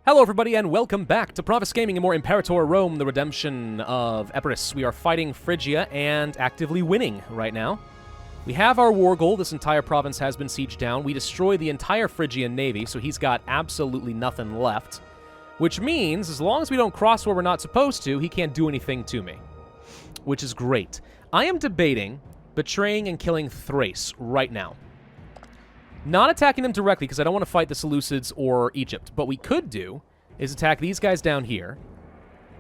Hello everybody and welcome back to Pravus Gaming and more Imperator Rome, the redemption of Epirus. We are fighting Phrygia and actively winning right now. We have our war goal. This entire province has been sieged down. We destroy the entire Phrygian navy, so he's got absolutely nothing left. Which means, as long as we don't cross where we're not supposed to, he can't do anything to me. Which is great. I am debating betraying and killing Thrace right now. Not attacking them directly, because I don't want to fight the Seleucids or Egypt. But we could do is attack these guys down here.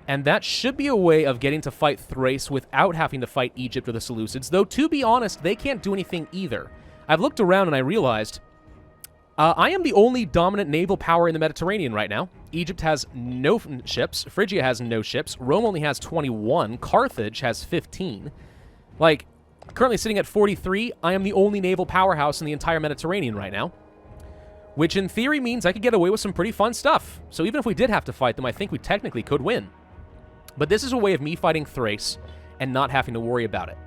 And that should be a way of getting to fight Thrace without having to fight Egypt or the Seleucids. Though, to be honest, they can't do anything either. I've looked around and I realized I am the only dominant naval power in the Mediterranean right now. Egypt has no ships. Phrygia has no ships. Rome only has 21. Carthage has 15. Like, currently sitting at 43, I am the only naval powerhouse in the entire Mediterranean right now. Which in theory means I could get away with some pretty fun stuff. So even if we did have to fight them, I think we technically could win. But this is a way of me fighting Thrace and not having to worry about it.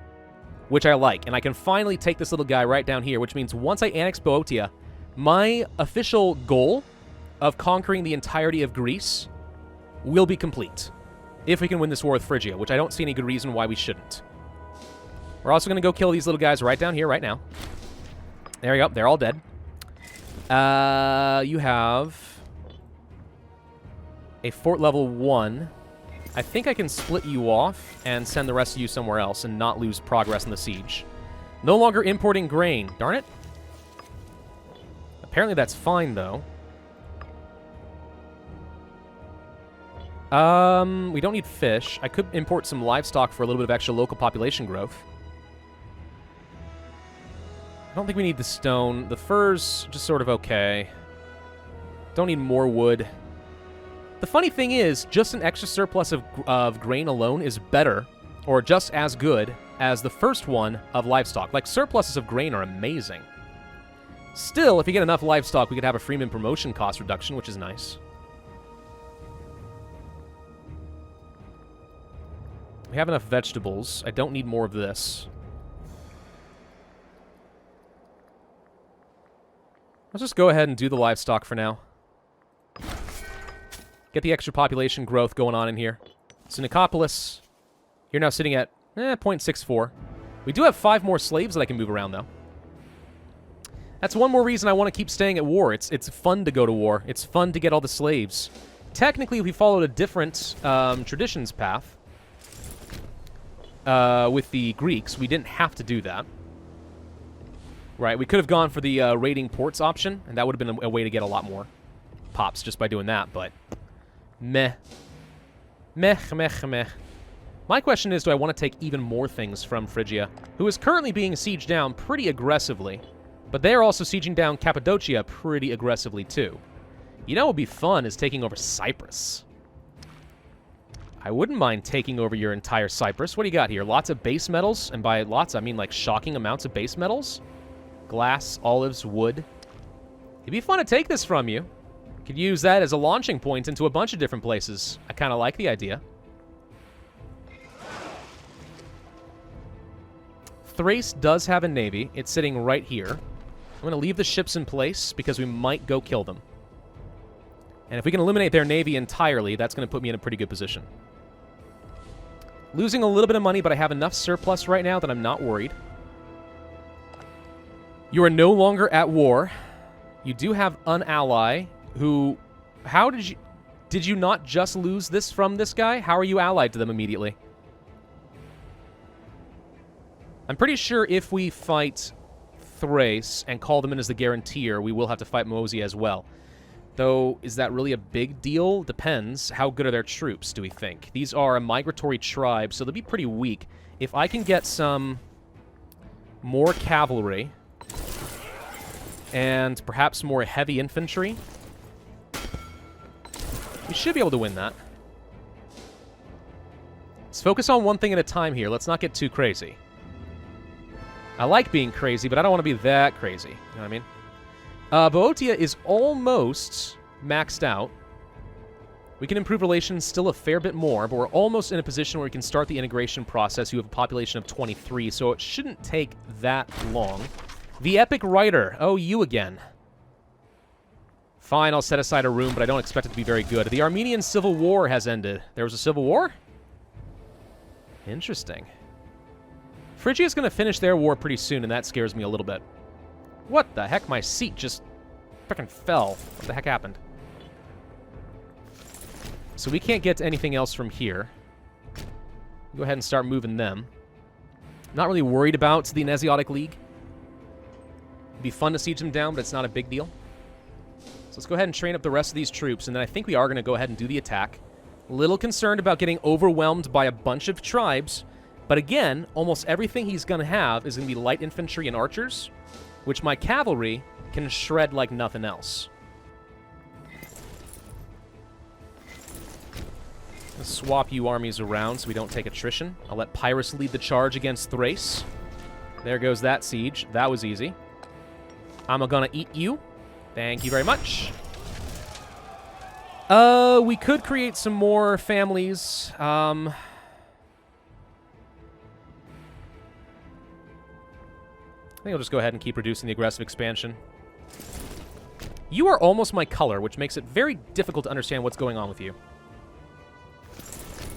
Which I like. And I can finally take this little guy right down here, which means once I annex Boeotia, my official goal of conquering the entirety of Greece will be complete. If we can win this war with Phrygia, which I don't see any good reason why we shouldn't. We're also going to go kill these little guys right down here, right now. There you go. They're all dead. You have a fort level 1. I think I can split you off and send the rest of you somewhere else and not lose progress in the siege. No longer importing grain. Darn it. Apparently that's fine, though. We don't need fish. I could import some livestock for a little bit of extra local population growth. I don't think we need the stone. The fur's just sort of okay. Don't need more wood. The funny thing is, just an extra surplus of grain alone is better, or just as good, as the first one of livestock. Like, surpluses of grain are amazing. Still, if you get enough livestock, we could have a Freeman promotion cost reduction, which is nice. We have enough vegetables. I don't need more of this. Let's just go ahead and do the livestock for now. Get the extra population growth going on in here. So Nicopolis, you're now sitting at 0.64. We do have 5 more slaves that I can move around, though. That's one more reason I want to keep staying at war. It's fun to go to war. It's fun to get all the slaves. Technically, if we followed a different traditions path with the Greeks, we didn't have to do that. Right, we could have gone for the raiding ports option, and that would have been a way to get a lot more pops just by doing that, but meh. Meh. My question is, do I want to take even more things from Phrygia, who is currently being sieged down pretty aggressively, but they are also sieging down Cappadocia pretty aggressively, too. You know what would be fun is taking over Cyprus. I wouldn't mind taking over your entire Cyprus. What do you got here? Lots of base metals, and by lots, I mean like shocking amounts of base metals. Glass, olives, wood. It'd be fun to take this from you. Could use that as a launching point into a bunch of different places. I kind of like the idea. Thrace does have a navy. It's sitting right here. I'm going to leave the ships in place because we might go kill them. And if we can eliminate their navy entirely, that's going to put me in a pretty good position. Losing a little bit of money, but I have enough surplus right now that I'm not worried. You are no longer at war. You do have an ally who... How did you... Did you not just lose this from this guy? How are you allied to them immediately? I'm pretty sure if we fight Thrace and call them in as the guarantor, we will have to fight Moesia as well. Though, is that really a big deal? Depends. How good are their troops, do we think? These are a migratory tribe, so they'll be pretty weak. If I can get some more cavalry... and perhaps more heavy infantry, we should be able to win that. Let's focus on one thing at a time here. Let's not get too crazy. I like being crazy, but I don't want to be that crazy. You know what I mean? Boeotia is almost maxed out. We can improve relations still a fair bit more, but we're almost in a position where we can start the integration process. You have a population of 23, so it shouldn't take that long. The Epic Writer. Oh, you again. Fine, I'll set aside a room, but I don't expect it to be very good. The Armenian Civil War has ended. There was a civil war? Interesting. Phrygia's going to finish their war pretty soon, and that scares me a little bit. What the heck? My seat just frickin' fell. What the heck happened? So we can't get to anything else from here. Go ahead and start moving them. Not really worried about the Asiatic League. It'd be fun to siege them down, but it's not a big deal. So let's go ahead and train up the rest of these troops, and then I think we are going to go ahead and do the attack. A little concerned about getting overwhelmed by a bunch of tribes, but again, almost everything he's going to have is going to be light infantry and archers, which my cavalry can shred like nothing else. Let's swap you armies around so we don't take attrition. I'll let Pyrrhus lead the charge against Thrace. There goes that siege. That was easy. I'm gonna eat you. Thank you very much. We could create some more families. I think I'll just go ahead and keep reducing the aggressive expansion. You are almost my color, which makes it very difficult to understand what's going on with you.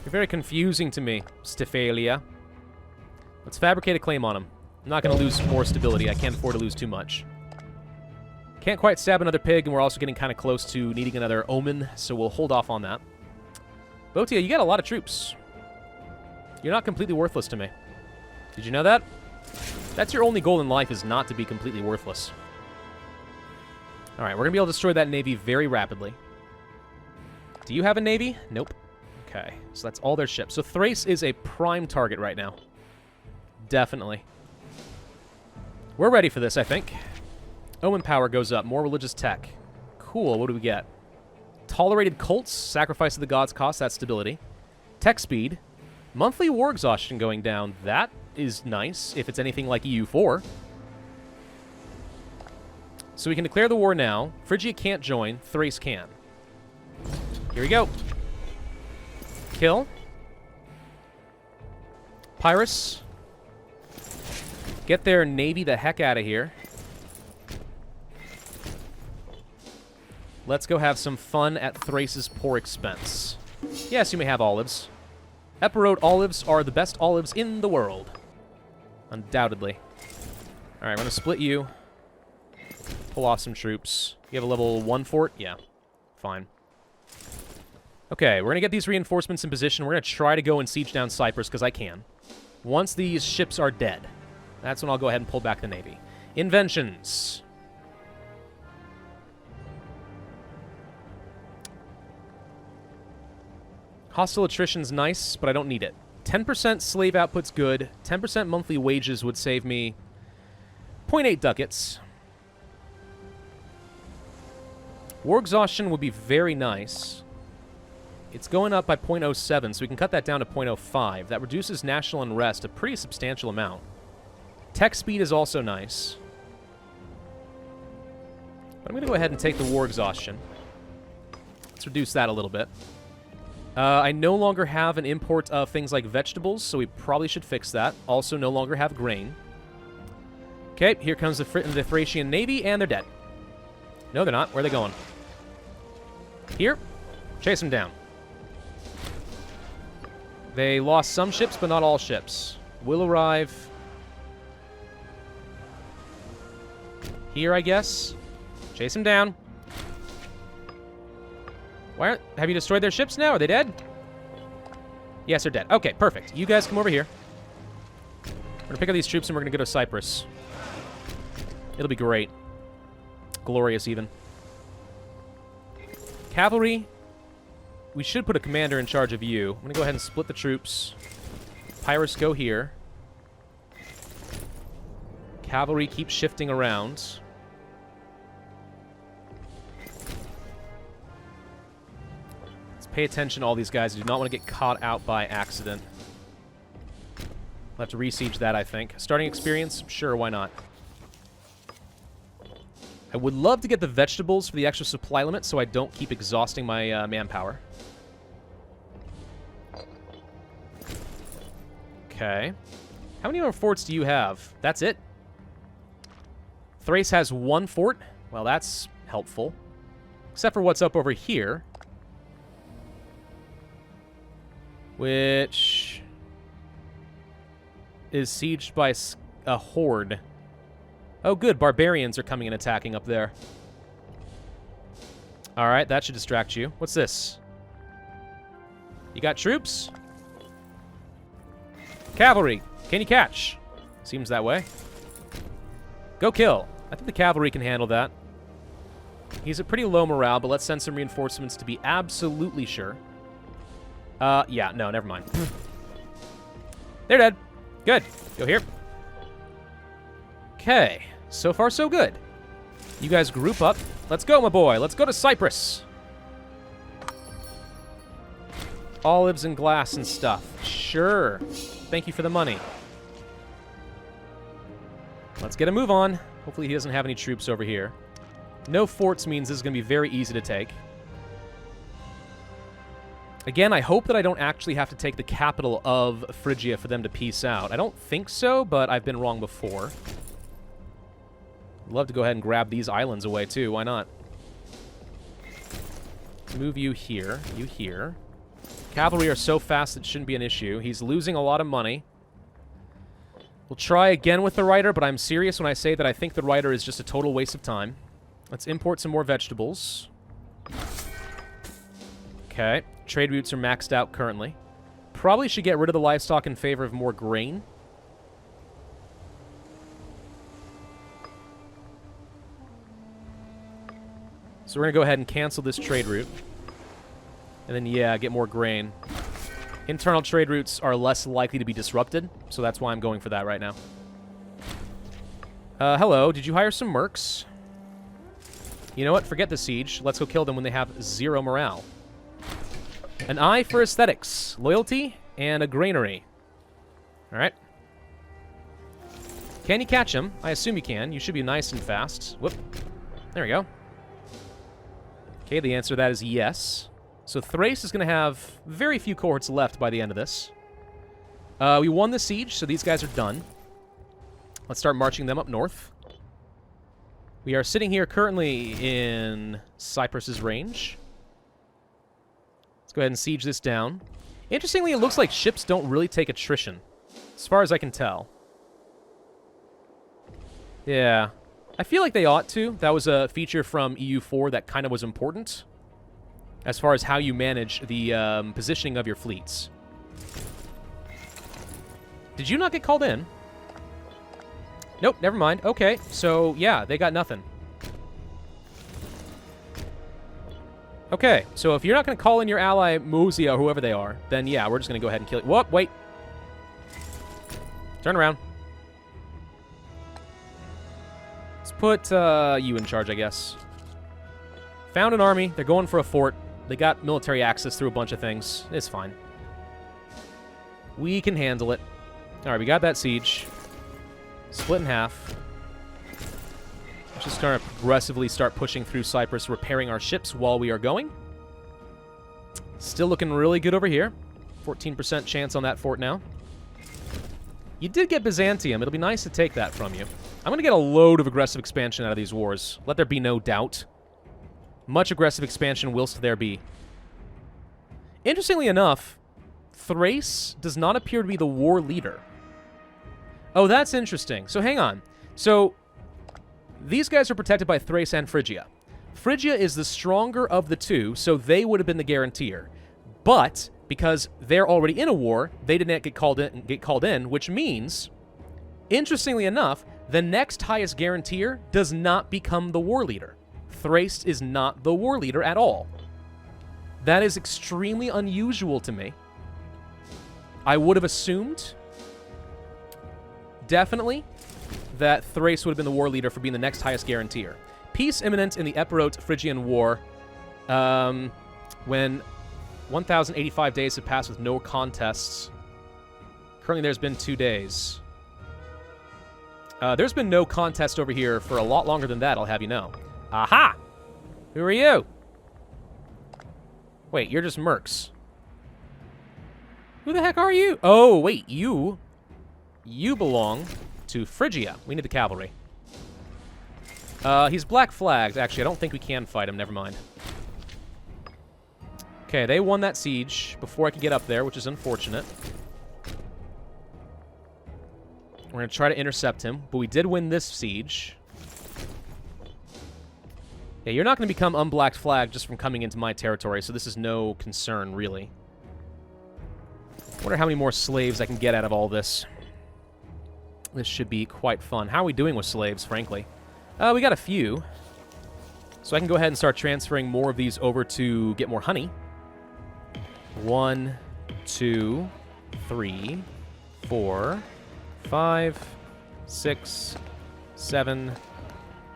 You're very confusing to me, Stephalia. Let's fabricate a claim on him. I'm not going to lose more stability. I can't afford to lose too much. Can't quite stab another pig, and we're also getting kind of close to needing another omen, so we'll hold off on that. Botia, you got a lot of troops. You're not completely worthless to me. Did you know that? That's your only goal in life, is not to be completely worthless. Alright, we're going to be able to destroy that navy very rapidly. Do you have a navy? Nope. Okay, so that's all their ships. So Thrace is a prime target right now. Definitely. We're ready for this, I think. Omen power goes up. More religious tech. Cool, what do we get? Tolerated cults. Sacrifice of the gods cost. That's stability. Tech speed. Monthly war exhaustion going down. That is nice, if it's anything like EU4. So we can declare the war now. Phrygia can't join. Thrace can. Here we go. Kill. Pyrrhus. Get their navy the heck out of here. Let's go have some fun at Thrace's poor expense. Yes, you may have olives. Epirus olives are the best olives in the world. Undoubtedly. Alright, I'm going to split you. Pull off some troops. You have a level 1 fort? Yeah. Fine. Okay, we're going to get these reinforcements in position. We're going to try to go and siege down Cyprus, because I can. Once these ships are dead, that's when I'll go ahead and pull back the navy. Inventions. Hostile attrition's nice, but I don't need it. 10% slave output's good. 10% monthly wages would save me 0.8 ducats. War exhaustion would be very nice. It's going up by 0.07, so we can cut that down to 0.05. That reduces national unrest a pretty substantial amount. Tech speed is also nice. But I'm going to go ahead and take the war exhaustion. Let's reduce that a little bit. I no longer have an import of things like vegetables, so we probably should fix that. Also no longer have grain. Okay, here comes the Thracian Navy, and they're dead. No, they're not. Where are they going? Here. Chase them down. They lost some ships, but not all ships. Will arrive here, I guess. Chase them down. Have you destroyed their ships now? Are they dead? Yes, they're dead. Okay, perfect. You guys come over here. We're going to pick up these troops, and we're going to go to Cyprus. It'll be great. Glorious, even. Cavalry. We should put a commander in charge of you. I'm going to go ahead and split the troops. Pyrrhus, go here. Cavalry, keep shifting around. Pay attention to all these guys. You do not want to get caught out by accident. We'll have to re-siege that, I think. Starting experience? Sure, why not? I would love to get the vegetables for the extra supply limit so I don't keep exhausting my manpower. Okay. How many more forts do you have? That's it? Thrace has 1 fort? Well, that's helpful. Except for what's up over here. Which is sieged by a horde. Oh, good. Barbarians are coming and attacking up there. All right, that should distract you. What's this? You got troops? Cavalry. Can you catch? Seems that way. Go kill. I think the cavalry can handle that. He's at pretty low morale, but let's send some reinforcements to be absolutely sure. Yeah, no, never mind. They're dead. Good. Go here. Okay. So far, so good. You guys group up. Let's go, my boy. Let's go to Cyprus. Olives and glass and stuff. Sure. Thank you for the money. Let's get a move on. Hopefully he doesn't have any troops over here. No forts means this is going to be very easy to take. Again, I hope that I don't actually have to take the capital of Phrygia for them to peace out. I don't think so, but I've been wrong before. I'd love to go ahead and grab these islands away, too. Why not? Move you here. You here. Cavalry are so fast it shouldn't be an issue. He's losing a lot of money. We'll try again with the Rider, but I'm serious when I say that I think the Rider is just a total waste of time. Let's import some more vegetables. Okay. Trade routes are maxed out currently. Probably should get rid of the livestock in favor of more grain. So we're going to go ahead and cancel this trade route. And then, yeah, get more grain. Internal trade routes are less likely to be disrupted, so that's why I'm going for that right now. Hello, did you hire some mercs? You know what? Forget the siege. Let's go kill them when they have 0 morale. An eye for aesthetics, loyalty, and a granary. All right. Can you catch him? I assume you can. You should be nice and fast. Whoop. There we go. Okay, the answer to that is yes. So Thrace is going to have very few cohorts left by the end of this. We won the siege, so these guys are done. Let's start marching them up north. We are sitting here currently in Cyprus's range. Let's go ahead and siege this down. Interestingly, it looks like ships don't really take attrition, as far as I can tell. Yeah. I feel like they ought to. That was a feature from EU4 that kind of was important, as far as how you manage the positioning of your fleets. Did you not get called in? Nope, never mind. Okay, so yeah, they got nothing. Okay, so if you're not going to call in your ally Mosia or whoever they are, then yeah, we're just going to go ahead and kill it. Whoop, wait. Turn around. Let's put you in charge, I guess. Found an army. They're going for a fort. They got military access through a bunch of things. It's fine. We can handle it. All right, we got that siege. Split in half. Let's just kind of progressively start pushing through Cyprus, repairing our ships while we are going. Still looking really good over here. 14% chance on that fort now. You did get Byzantium. It'll be nice to take that from you. I'm going to get a load of aggressive expansion out of these wars. Let there be no doubt. Much aggressive expansion whilst there be. Interestingly enough, Thrace does not appear to be the war leader. Oh, that's interesting. So hang on. So these guys are protected by Thrace and Phrygia. Phrygia is the stronger of the two, so they would have been the guaranteer. But because they're already in a war, they did not get called in, which means, interestingly enough, the next highest guaranteer does not become the war leader. Thrace is not the war leader at all. That is extremely unusual to me. I would have assumed, definitely, that Thrace would have been the war leader for being the next highest guaranteer. Peace imminent in the Epirot-Phrygian War, when 1,085 days have passed with no contests. Currently, there's been 2 days. There's been no contest over here for a lot longer than that, I'll have you know. Aha! Who are you? Wait, you're just mercs. Who the heck are you? Oh, wait, you belong to Phrygia. We need the cavalry. He's black flagged. Actually, I don't think we can fight him. Never mind. Okay, they won that siege before I could get up there, which is unfortunate. We're going to try to intercept him, but we did win this siege. Yeah, you're not going to become unblacked flag just from coming into my territory, so this is no concern, really. Wonder how many more slaves I can get out of all this. This should be quite fun. How are we doing with slaves, frankly? We got a few. So I can go ahead and start transferring more of these over to get more honey. 1, 2, 3, 4, 5, 6, 7,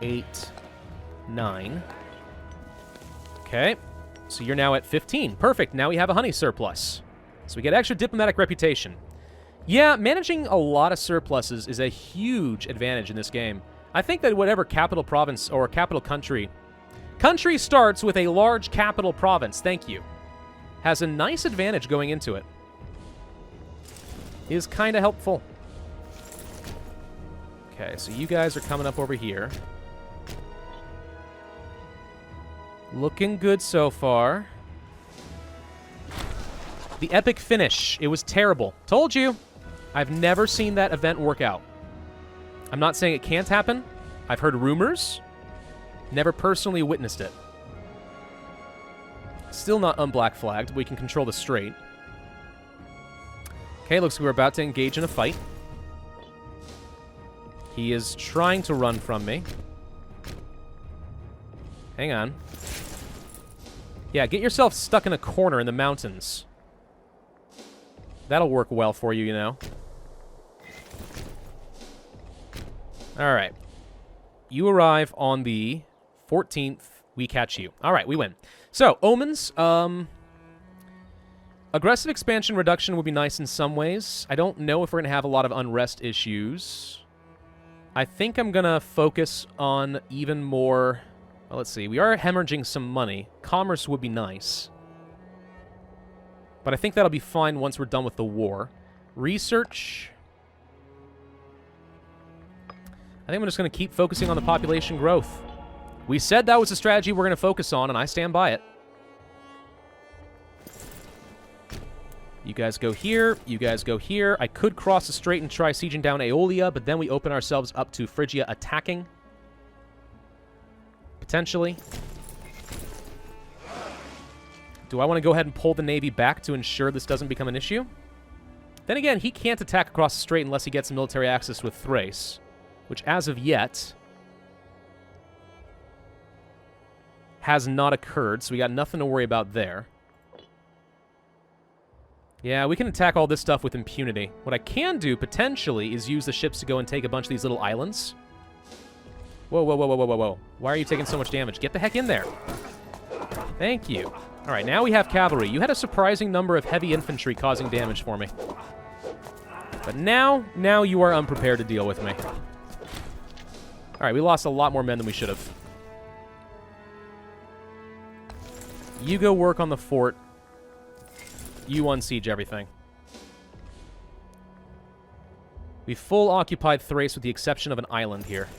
8, 9. Okay. So you're now at 15. Perfect. Now we have a honey surplus. So we get extra diplomatic reputation. Yeah, managing a lot of surpluses is a huge advantage in this game. I think that whatever capital province or capital country starts with a large capital province, thank you, has a nice advantage going into it. Is kind of helpful. Okay, so you guys are coming up over here. Looking good so far. The epic finish. It was terrible. Told you. I've never seen that event work out. I'm not saying it can't happen. I've heard rumors. Never personally witnessed it. Still not unblack flagged. We can control the strait. Okay, looks like we're about to engage in a fight. He is trying to run from me. Hang on. Yeah, get yourself stuck in a corner in the mountains. That'll work well for you, you know. Alright. You arrive on the 14th. We catch you. Alright, we win. So, omens. Aggressive expansion reduction would be nice in some ways. I don't know if we're going to have a lot of unrest issues. I think I'm going to focus on even more... Well, let's see. We are hemorrhaging some money. Commerce would be nice. But I think that'll be fine once we're done with the war. Research... I think I'm just going to keep focusing on the population growth. We said that was a strategy we're going to focus on, and I stand by it. You guys go here. You guys go here. I could cross the strait and try sieging down Aeolia, but then we open ourselves up to Phrygia attacking. Potentially. Do I want to go ahead and pull the navy back to ensure this doesn't become an issue? Then again, he can't attack across the strait unless he gets military access with Thrace. Which, as of yet, has not occurred, so we got nothing to worry about there. Yeah, we can attack all this stuff with impunity. What I can do, potentially, is use the ships to go and take a bunch of these little islands. Whoa, whoa, whoa, whoa, whoa, whoa, whoa. Why are you taking so much damage? Get the heck in there. Thank you. All right, now we have cavalry. You had a surprising number of heavy infantry causing damage for me. But now you are unprepared to deal with me. All right, we lost a lot more men than we should have. You go work on the fort. You unsiege everything. We full occupied Thrace with the exception of an island here.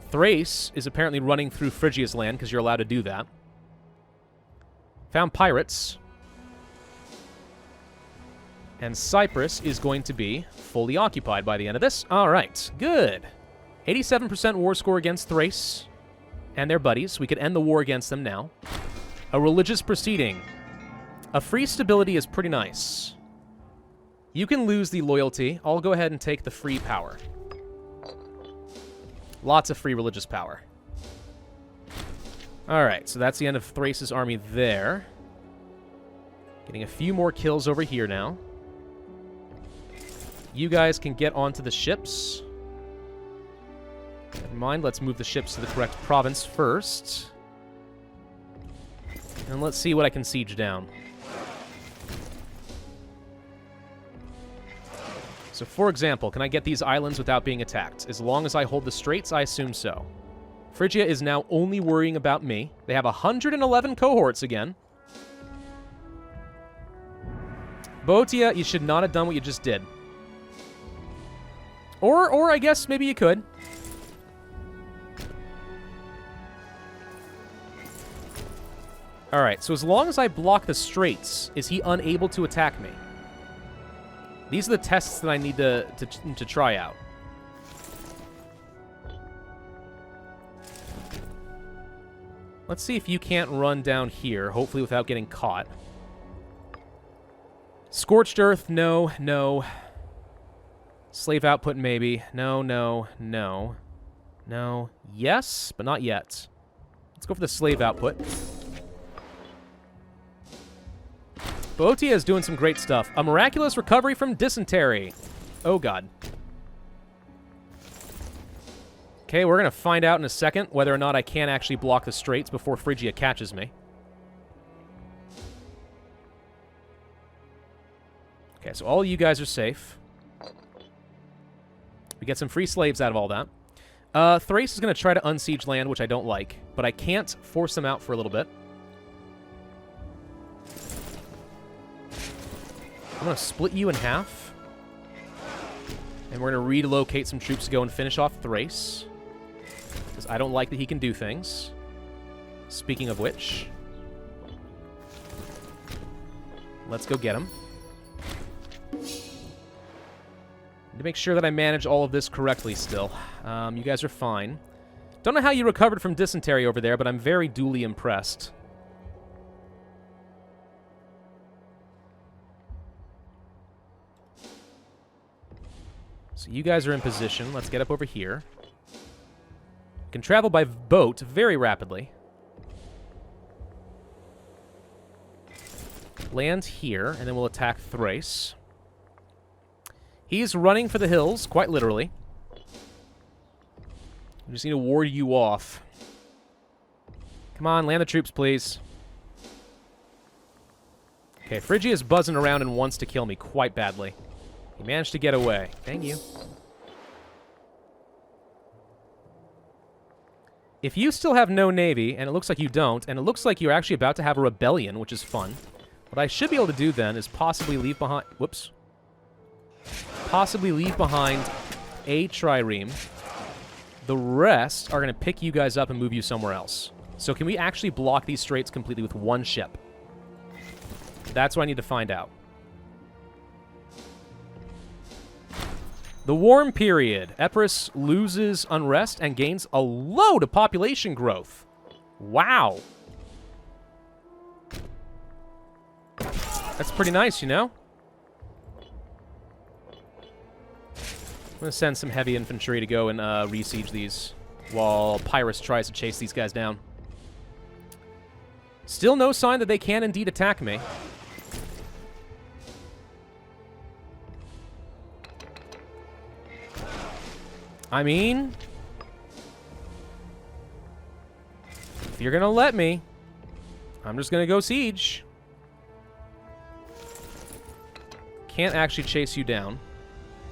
Thrace is apparently running through Phrygia's land because you're allowed to do that. Found pirates. And Cyprus is going to be fully occupied by the end of this. All right, good. 87% war score against Thrace and their buddies. We could end the war against them now. A religious proceeding. A free stability is pretty nice. You can lose the loyalty. I'll go ahead and take the free power. Lots of free religious power. All right, so that's the end of Thrace's army there. Getting a few more kills over here now. You guys can get onto the ships. Never mind, let's move the ships to the correct province first. And let's see what I can siege down. So, for example, can I get these islands without being attacked? As long as I hold the straits, I assume so. Phrygia is now only worrying about me. They have 111 cohorts again. Boeotia, you should not have done what you just did. Or I guess maybe you could. Alright, so as long as I block the straits, is he unable to attack me? These are the tests that I need to try out. Let's see if you can't run down here, hopefully without getting caught. Scorched Earth, no, no. Slave output, maybe. No, no, no. No. Yes, but not yet. Let's go for the slave output. Boeotia is doing some great stuff. A miraculous recovery from dysentery. Oh, God. Okay, we're going to find out in a second whether or not I can actually block the straits before Phrygia catches me. Okay, so all of you guys are safe. We get some free slaves out of all that. Thrace is going to try to unsiege land, which I don't like, but I can't force them out for a little bit. I'm going to split you in half. And we're going to relocate some troops to go and finish off Thrace. Because I don't like that he can do things. Speaking of which, let's go get him. To make sure that I manage all of this correctly still. You guys are fine. Don't know how you recovered from dysentery over there, but I'm very duly impressed. So you guys are in position. Let's get up over here. Can travel by boat very rapidly. Land here, and then we'll attack Thrace. He's running for the hills, quite literally. We just need to ward you off. Come on, land the troops, please. Okay, Phrygia is buzzing around and wants to kill me quite badly. He managed to get away. Thank you. If you still have no navy, and it looks like you don't, and it looks like you're actually about to have a rebellion, which is fun, what I should be able to do then is possibly leave behind... Whoops. Possibly leave behind a trireme. The rest are going to pick you guys up and move you somewhere else. So can we actually block these straits completely with one ship? That's what I need to find out. The warm period. Epirus loses unrest and gains a load of population growth. Wow. That's pretty nice, you know? I'm going to send some heavy infantry to go and re-siege these while Pyrrhus tries to chase these guys down. Still no sign that they can indeed attack me. I mean, if you're going to let me, I'm just going to go siege. Can't actually chase you down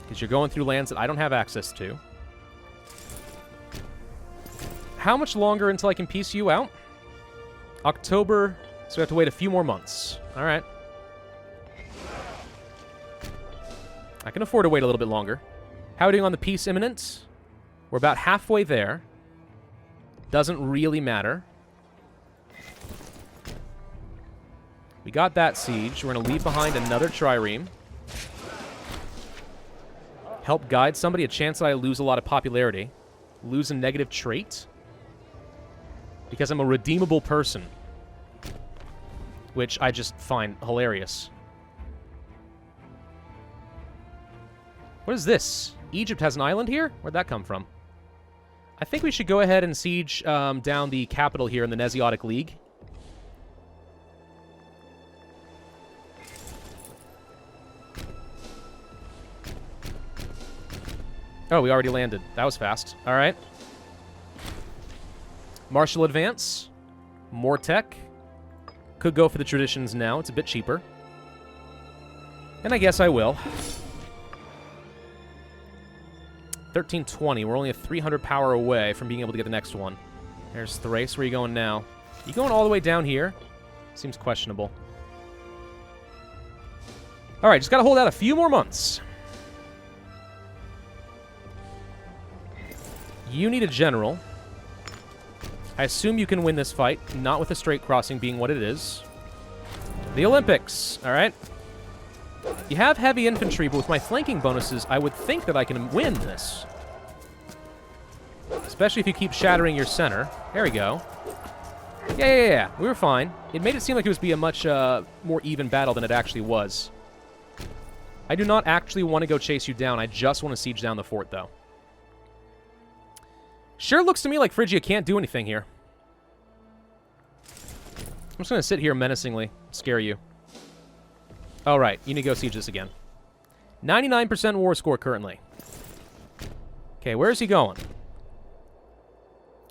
because you're going through lands that I don't have access to. How much longer until I can piece you out? October, so we have to wait a few more months. All right. I can afford to wait a little bit longer. How are we doing on the peace imminent? We're about halfway there. Doesn't really matter. We got that siege. We're going to leave behind another trireme. Help guide somebody, a chance that I lose a lot of popularity. Lose a negative trait. Because I'm a redeemable person. Which I just find hilarious. What is this? Egypt has an island here? Where'd that come from? I think we should go ahead and siege down the capital here in the Nesiotic League. Oh, we already landed. That was fast. All right. Martial advance. More tech. Could go for the traditions now. It's a bit cheaper. And I guess I will. 1320. We're only a 300 power away from being able to get the next one. There's Thrace. Where are you going now? You going all the way down here? Seems questionable. All right, just got to hold out a few more months. You need a general. I assume you can win this fight, not with a straight crossing being what it is. The Olympics, all right? You have heavy infantry, but with my flanking bonuses, I would think that I can win this. Especially if you keep shattering your center. There we go. Yeah. We were fine. It made it seem like it would be a much more even battle than it actually was. I do not actually want to go chase you down. I just want to siege down the fort, though. Sure looks to me like Phrygia can't do anything here. I'm just going to sit here menacingly, scare you. All right, you need to go siege this again. 99% war score currently. Okay, where is he going?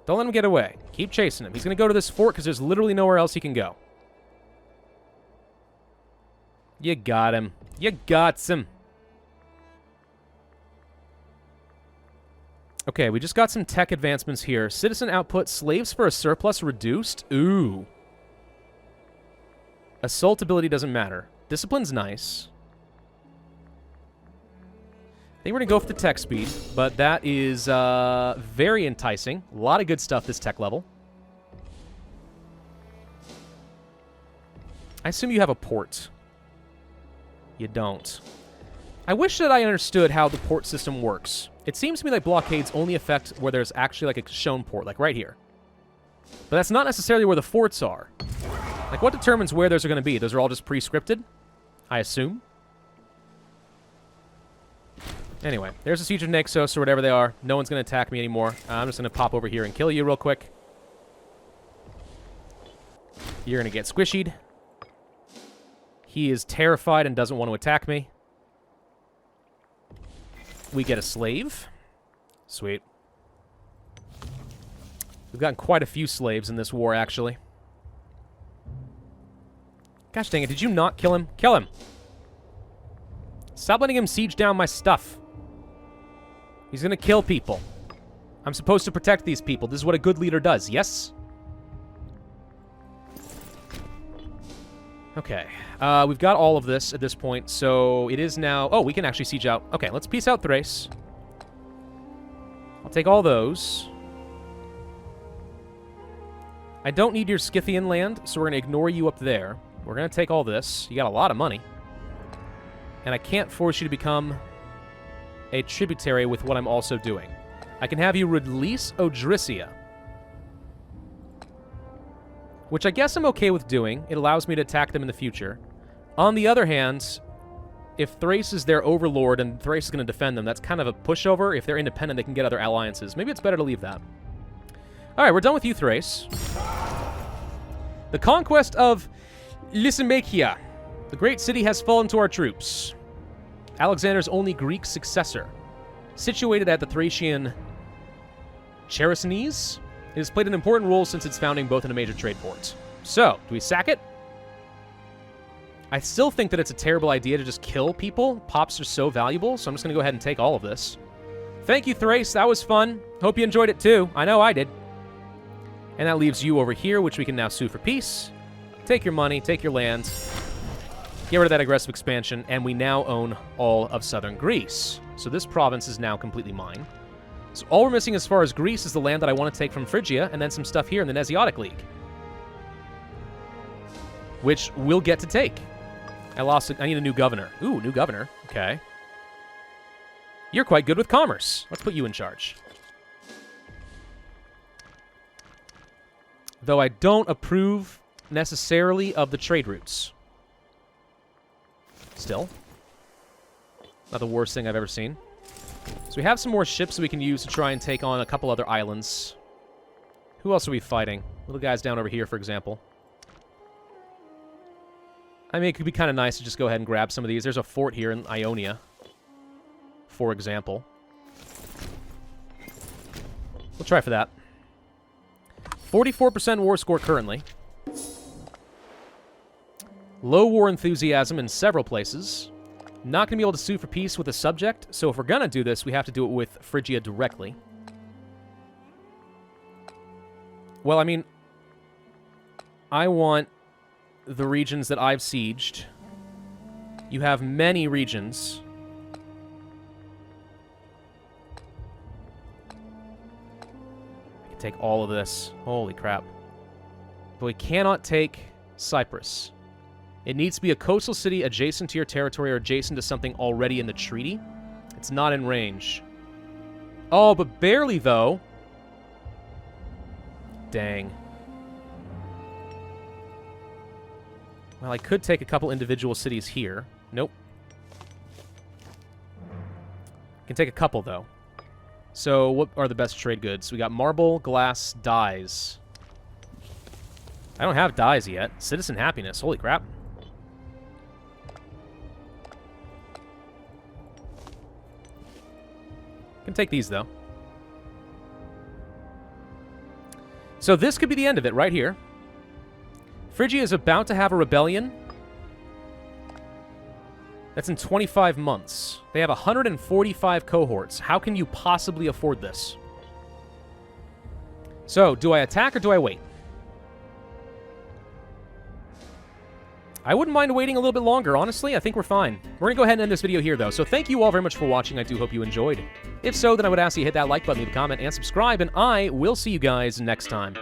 Don't let him get away. Keep chasing him. He's going to go to this fort because there's literally nowhere else he can go. You got him. You got him. Okay, we just got some tech advancements here. Citizen output, slaves for a surplus reduced. Ooh. Assault ability doesn't matter. Discipline's nice. I think we're going to go for the tech speed, but that is very enticing. A lot of good stuff this tech level. I assume you have a port. You don't. I wish that I understood how the port system works. It seems to me like blockades only affect where there's actually like a shown port, like right here. But that's not necessarily where the forts are. Like, what determines where those are going to be? Those are all just pre-scripted, I assume. Anyway, there's a Siege of Naxos or whatever they are. No one's going to attack me anymore. I'm just going to pop over here and kill you real quick. You're going to get squishied. He is terrified and doesn't want to attack me. We get a slave. Sweet. We've gotten quite a few slaves in this war, actually. Gosh dang it, did you not kill him? Kill him! Stop letting him siege down my stuff. He's gonna kill people. I'm supposed to protect these people. This is what a good leader does, yes? Okay. We've got all of this at this point, so it is now... Oh, we can actually siege out. Okay, let's peace out Thrace. I'll take all those. I don't need your Scythian land, so we're going to ignore you up there. We're going to take all this. You got a lot of money. And I can't force you to become a tributary with what I'm also doing. I can have you release Odrissia, which I guess I'm okay with doing. It allows me to attack them in the future. On the other hand, if Thrace is their overlord and Thrace is going to defend them, that's kind of a pushover. If they're independent, they can get other alliances. Maybe it's better to leave that. All right, we're done with you, Thrace. The conquest of Lysimachia. The great city has fallen to our troops. Alexander's only Greek successor. Situated at the Thracian Chersonese, it has played an important role since its founding, both in a major trade port. So, do we sack it? I still think that it's a terrible idea to just kill people. Pops are so valuable, so I'm just going to go ahead and take all of this. Thank you, Thrace. That was fun. Hope you enjoyed it, too. I know I did. And that leaves you over here, which we can now sue for peace. Take your money, take your land, get rid of that aggressive expansion, and we now own all of southern Greece. So this province is now completely mine. So all we're missing as far as Greece is the land that I want to take from Phrygia, and then some stuff here in the Nesiotic League, which we'll get to take. I need a new governor. Ooh, new governor. Okay. You're quite good with commerce. Let's put you in charge. Though I don't approve necessarily of the trade routes. Still. Not the worst thing I've ever seen. So we have some more ships that we can use to try and take on a couple other islands. Who else are we fighting? Little guys down over here, for example. I mean, it could be kind of nice to just go ahead and grab some of these. There's a fort here in Ionia, for example. We'll try for that. 44% war score currently. Low war enthusiasm in several places. Not going to be able to sue for peace with a subject, so if we're going to do this, we have to do it with Phrygia directly. Well, I mean, I want the regions that I've sieged. You have many regions. take all of this. Holy crap. But we cannot take Cyprus. It needs to be a coastal city adjacent to your territory or adjacent to something already in the treaty. It's not in range. Oh, but barely, though. Dang. Well, I could take a couple individual cities here. Nope. Can take a couple, though. So, what are the best trade goods? We got marble, glass, dyes. I don't have dyes yet. Citizen happiness. Holy crap. Can take these, though. So this could be the end of it right here. Phrygia is about to have a rebellion. That's in 25 months. They have 145 cohorts. How can you possibly afford this? So, do I attack or do I wait? I wouldn't mind waiting a little bit longer, honestly. I think we're fine. We're going to go ahead and end this video here, though. So thank you all very much for watching. I do hope you enjoyed. If so, then I would ask you to hit that like button, leave a comment, and subscribe, and I will see you guys next time.